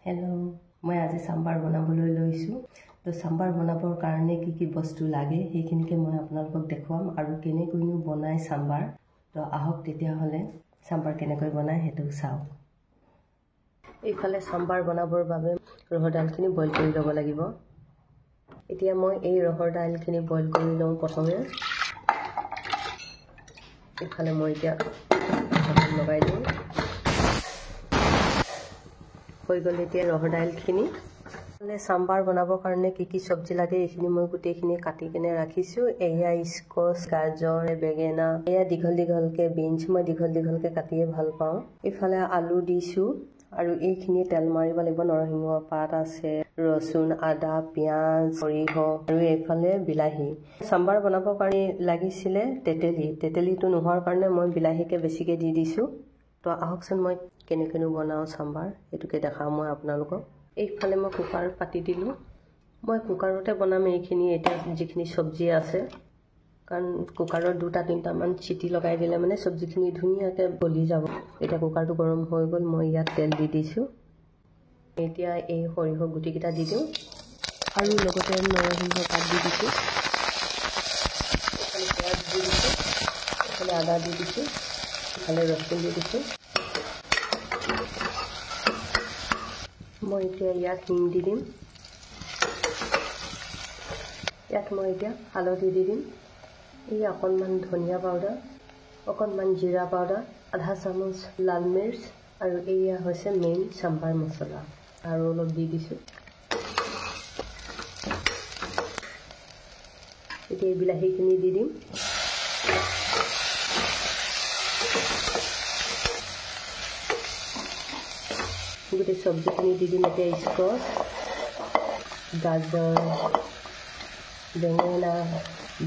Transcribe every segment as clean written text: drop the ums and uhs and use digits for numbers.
Hello मैं आज सांबार बनाबोलै लैसु तो सांबार बनाबर कारणे की बस्तु लागे हेखिनिके मैं आपनालोকক देखुवाम आरु केनेकैनो बनाय सांबार तो आहक तेतिया हले सांबार केनेकै बनाय हेतु चाওক। एफाले सांबार बनाबर बारे रहर दालखिनि बइल करि लब লাগিব। এতিয়া মই এই रहर दालखिनि बइल करि लওঁ प्रथमे। एफाले মই এতিয়া ढाकन लगाइ दिওঁ। হৈ গ'ল এতিয়া रहर दालखिनि। सांबार बनाबर कारणे की सब्जी लागे एखिनि मैं गुटेखिनि काटि केने राखिछु। एया स्कॉच गाजर बेगेना एया दीघल दीघल के बीन्स मैं दीघल दीघल के काटिए ভাল पाऊं। इफाले आलू दिछु आरु एखिनि तेल मारिब লাগিব। नरसिंह पात আছে रसुन आदा पियाज सरिह आरु एफाले बिलाही। सांबार बनाबर कारणे लागिছিলে तेतेलीটো নোহোৱাৰ কাৰণে মই বিলাহীকে বেছিকে দি দিছো। तो आहकसन मैं केनेकेनो बनाओ सांबार एटुके देखाम मैं आपनालोকক। এইফালে मैं कुकार पाति दिलु। मैं कुकारते बनाम एखिनि एटा जिखिनि सब्जी আছে कारण कुकाৰৰ দুটা তিনটা মান চিটি লগাই দিলে মানে সবজিখিনি ধুনিয়াকে গলি যাব। এটা কুকাৰটো গৰম হৈ গল মই ইয়াত তেল দি দিছো। এতিয়া এই সৰিহ গুটিকিটা দি দিও আৰু লগতে নৰসিংহ পাত দি দিছো। পিয়াজ দি দিছো, আদা দি দিছো, ৰসুন দি দিছো। मैं इतना ইয়াত हिंग दी दिम। ইয়াত मैं इतना हालधि दी दिम। ये अकणमान धनिया पाउडार अकणमान जीरा पाउडार आधा चामच लाल मिर्च और एया होइसे मेन सांबार मसला और अलग दी दिसु। इतना बिलाहीखिनि दी दिम। गोटे सब्जीखिनि दी दिम। एटा स्कॉच गाजर बेंगेना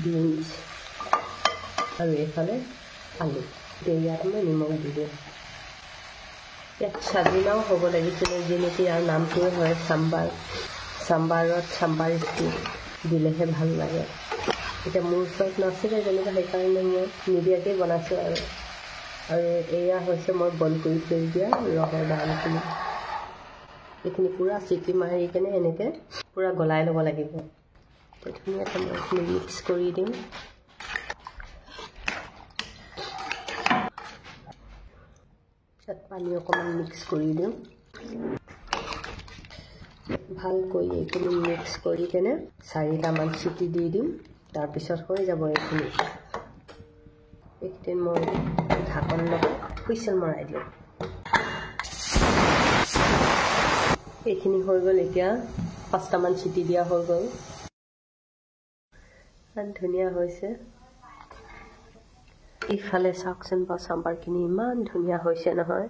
बीन्स और एफाले आलू यात मैं निमख दी दिम। यात सादिनाओ हब लागिছিলে जेनेकि यार नामटोए হয় सांबार। सांबारत सांबार स्टिक दिलेहे ভাল লাগে। এটা মোৰ ওচৰত নাছিলে যেনিবা সেইকাৰণে মই নিদিয়াকৈ বনাইছোঁ আৰু এয়া হৈছে মই বইল কৰি থৈ দিয়া रहर दालखिनि। এইখিনি পুৰা চিটি মাৰি কেনে এনেকে পুৰা গলাই ল'ব লাগিব। ধুনীয়াকৈ মই এইখিনি মিক্স কৰি দিম। পিছত পানী অকণমান মিক্স কৰি দিম। ভালকৈ এইখিনি মিক্স কৰি কেনে 4টামান চিটি দি দিম। তাৰপিছত হৈ যাব এইখিনি। এইখিনি মই ঢাকন লগাই হুইচেল মৰাই দিম। এইখিনি হৈ গ'ল। এতিয়া 5টামান চিটি দিয়া হৈ গ'ল। ধুনীয়া হৈছে। ইফালে চাওকচোন বা सांबारখিনি ইমান ধুনীয়া হৈছে নহয়।